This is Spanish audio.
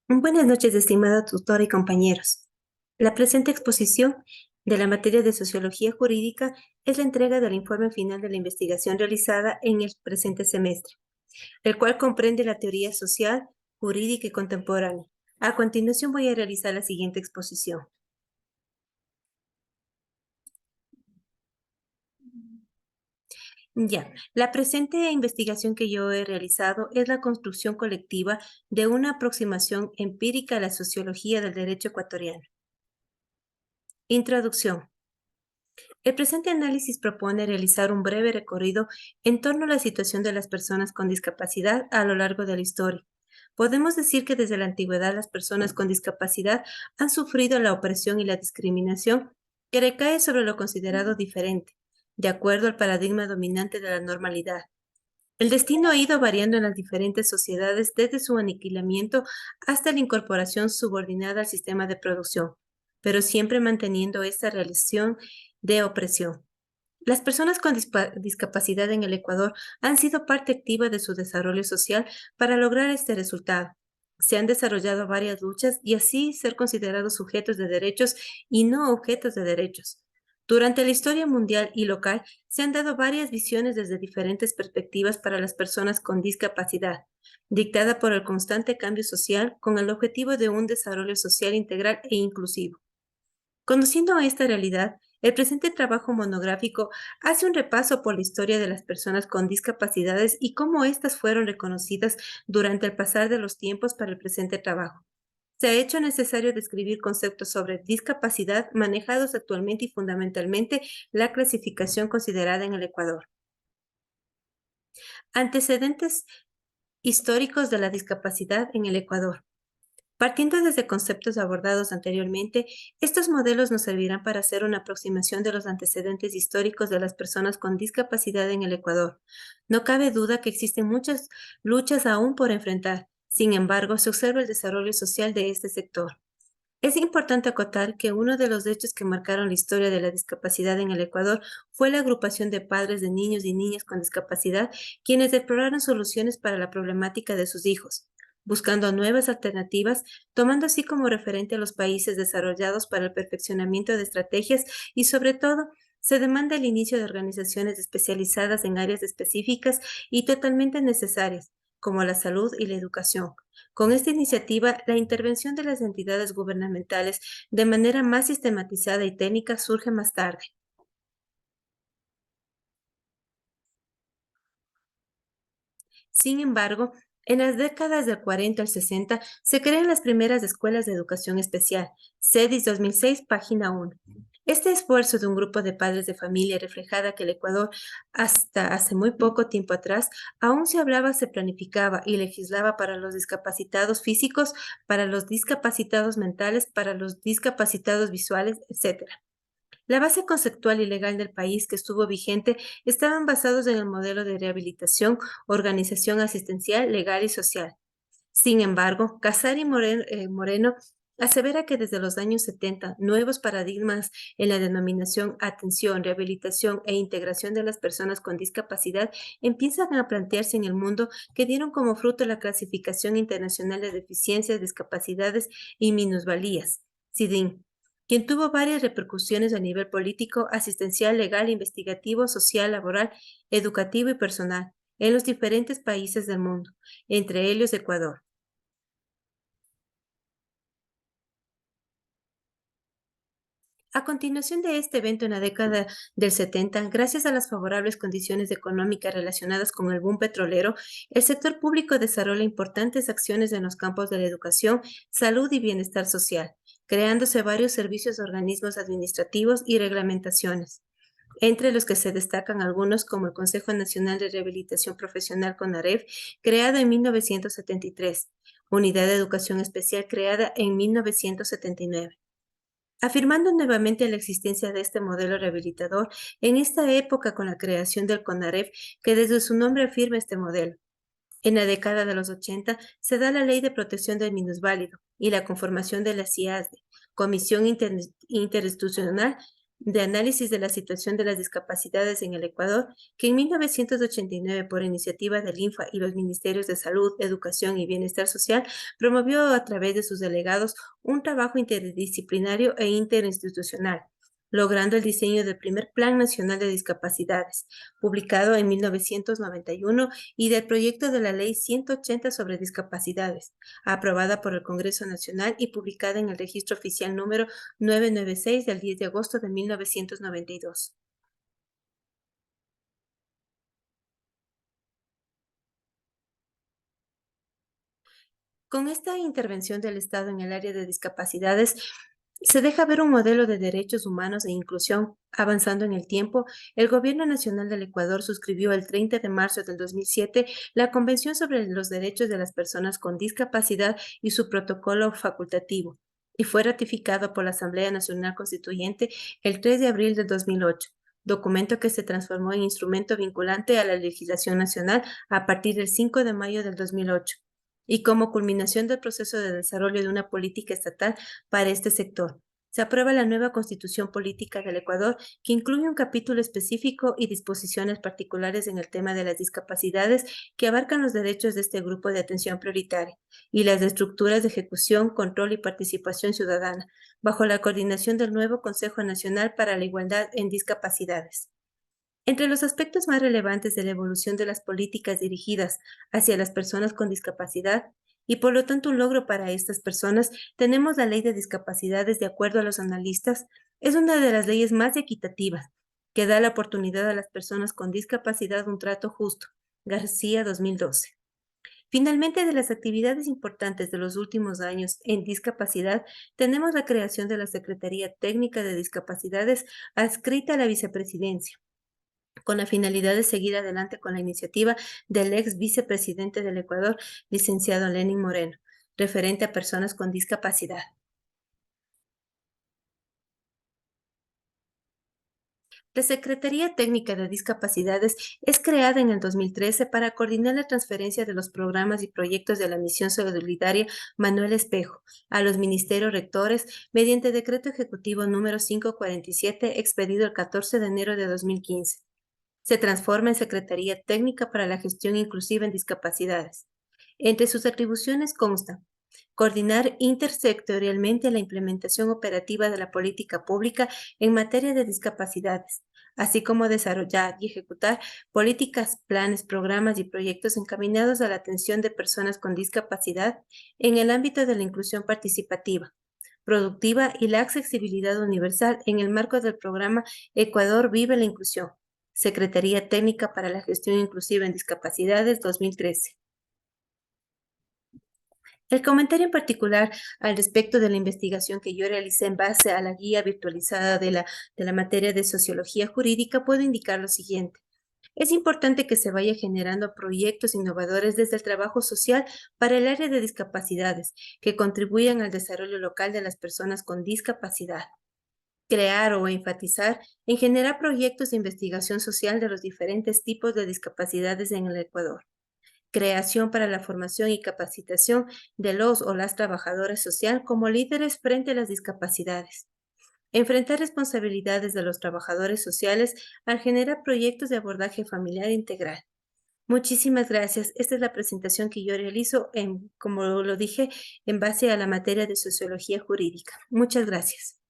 Buenas noches, estimada tutora y compañeros. La presente exposición de la materia de Sociología Jurídica es la entrega del informe final de la investigación realizada en el presente semestre, el cual comprende la teoría social, jurídica y contemporánea. A continuación voy a realizar la siguiente exposición. La presente investigación que yo he realizado es la construcción colectiva de una aproximación empírica a la sociología del derecho ecuatoriano. Introducción. El presente análisis propone realizar un breve recorrido en torno a la situación de las personas con discapacidad a lo largo de la historia. Podemos decir que desde la antigüedad las personas con discapacidad han sufrido la opresión y la discriminación que recae sobre lo considerado diferente, de acuerdo al paradigma dominante de la normalidad. El destino ha ido variando en las diferentes sociedades desde su aniquilamiento hasta la incorporación subordinada al sistema de producción, pero siempre manteniendo esta relación de opresión. Las personas con discapacidad en el Ecuador han sido parte activa de su desarrollo social para lograr este resultado. Se han desarrollado varias luchas y así ser considerados sujetos de derechos y no objetos de derechos. Durante la historia mundial y local se han dado varias visiones desde diferentes perspectivas para las personas con discapacidad, dictada por el constante cambio social con el objetivo de un desarrollo social integral e inclusivo. Conociendo esta realidad, el presente trabajo monográfico hace un repaso por la historia de las personas con discapacidades y cómo éstas fueron reconocidas durante el pasar de los tiempos para el presente trabajo. Se ha hecho necesario describir conceptos sobre discapacidad manejados actualmente y fundamentalmente la clasificación considerada en el Ecuador. Antecedentes históricos de la discapacidad en el Ecuador. Partiendo desde conceptos abordados anteriormente, estos modelos nos servirán para hacer una aproximación de los antecedentes históricos de las personas con discapacidad en el Ecuador. No cabe duda que existen muchas luchas aún por enfrentar. Sin embargo, se observa el desarrollo social de este sector. Es importante acotar que uno de los hechos que marcaron la historia de la discapacidad en el Ecuador fue la agrupación de padres de niños y niñas con discapacidad, quienes exploraron soluciones para la problemática de sus hijos, buscando nuevas alternativas, tomando así como referente a los países desarrollados para el perfeccionamiento de estrategias y, sobre todo, se demanda el inicio de organizaciones especializadas en áreas específicas y totalmente necesarias, como la salud y la educación. Con esta iniciativa, la intervención de las entidades gubernamentales de manera más sistematizada y técnica surge más tarde. Sin embargo, en las décadas del 40 al 60 se crean las primeras escuelas de educación especial, CEDIS 2006, página 1. Este esfuerzo de un grupo de padres de familia reflejaba que el Ecuador, hasta hace muy poco tiempo atrás, aún se hablaba, se planificaba y legislaba para los discapacitados físicos, para los discapacitados mentales, para los discapacitados visuales, etc. La base conceptual y legal del país que estuvo vigente estaban basados en el modelo de rehabilitación, organización asistencial, legal y social. Sin embargo, Casari Moreno asevera que desde los años 70, nuevos paradigmas en la denominación atención, rehabilitación e integración de las personas con discapacidad empiezan a plantearse en el mundo que dieron como fruto la clasificación internacional de deficiencias, discapacidades y minusvalías, CIDIN, quien tuvo varias repercusiones a nivel político, asistencial, legal, investigativo, social, laboral, educativo y personal en los diferentes países del mundo, entre ellos Ecuador. A continuación de este evento en la década del 70, gracias a las favorables condiciones económicas relacionadas con el boom petrolero, el sector público desarrolla importantes acciones en los campos de la educación, salud y bienestar social, creándose varios servicios, organismos administrativos y reglamentaciones, entre los que se destacan algunos como el Consejo Nacional de Rehabilitación Profesional CONAREV, creado en 1973, Unidad de Educación Especial creada en 1979. Afirmando nuevamente la existencia de este modelo rehabilitador en esta época con la creación del CONAREV, que desde su nombre afirma este modelo. En la década de los 80 se da la Ley de Protección del Minusválido y la conformación de la CIASDE, Comisión Interinstitucional de análisis de la situación de las discapacidades en el Ecuador, que en 1989, por iniciativa del INFA y los Ministerios de Salud, Educación y Bienestar Social, promovió a través de sus delegados un trabajo interdisciplinario e interinstitucional, logrando el diseño del primer Plan Nacional de Discapacidades, publicado en 1991, y del proyecto de la Ley 180 sobre discapacidades, aprobada por el Congreso Nacional y publicada en el Registro Oficial número 996 del 10 de agosto de 1992. Con esta intervención del Estado en el área de discapacidades, se deja ver un modelo de derechos humanos e inclusión. Avanzando en el tiempo, el Gobierno Nacional del Ecuador suscribió el 30 de marzo del 2007 la Convención sobre los Derechos de las Personas con Discapacidad y su protocolo facultativo, y fue ratificado por la Asamblea Nacional Constituyente el 3 de abril del 2008, documento que se transformó en instrumento vinculante a la legislación nacional a partir del 5 de mayo del 2008 y como culminación del proceso de desarrollo de una política estatal para este sector. Se aprueba la nueva Constitución Política del Ecuador, que incluye un capítulo específico y disposiciones particulares en el tema de las discapacidades que abarcan los derechos de este grupo de atención prioritaria y las estructuras de ejecución, control y participación ciudadana, bajo la coordinación del nuevo Consejo Nacional para la Igualdad en Discapacidades. Entre los aspectos más relevantes de la evolución de las políticas dirigidas hacia las personas con discapacidad, y por lo tanto un logro para estas personas, tenemos la Ley de Discapacidades. De acuerdo a los analistas, es una de las leyes más equitativas, que da la oportunidad a las personas con discapacidad un trato justo. García 2012. Finalmente, de las actividades importantes de los últimos años en discapacidad, tenemos la creación de la Secretaría Técnica de Discapacidades adscrita a la Vicepresidencia, con la finalidad de seguir adelante con la iniciativa del ex vicepresidente del Ecuador, licenciado Lenin Moreno, referente a personas con discapacidad. La Secretaría Técnica de Discapacidades es creada en el 2013 para coordinar la transferencia de los programas y proyectos de la Misión Solidaria Manuel Espejo a los ministerios rectores mediante decreto ejecutivo número 547 expedido el 14 de enero de 2015. Se transforma en Secretaría Técnica para la Gestión Inclusiva en Discapacidades. Entre sus atribuciones consta coordinar intersectorialmente la implementación operativa de la política pública en materia de discapacidades, así como desarrollar y ejecutar políticas, planes, programas y proyectos encaminados a la atención de personas con discapacidad en el ámbito de la inclusión participativa, productiva y la accesibilidad universal en el marco del programa Ecuador Vive la Inclusión. Secretaría Técnica para la Gestión Inclusiva en Discapacidades 2013. El comentario en particular al respecto de la investigación que yo realicé en base a la guía virtualizada de la materia de sociología jurídica puedo indicar lo siguiente. Es importante que se vaya generando proyectos innovadores desde el trabajo social para el área de discapacidades que contribuyan al desarrollo local de las personas con discapacidad. Crear o enfatizar en generar proyectos de investigación social de los diferentes tipos de discapacidades en el Ecuador. Creación para la formación y capacitación de los o las trabajadoras social como líderes frente a las discapacidades. Enfrentar responsabilidades de los trabajadores sociales al generar proyectos de abordaje familiar integral. Muchísimas gracias. Esta es la presentación que yo realizo, como lo dije, en base a la materia de sociología jurídica. Muchas gracias.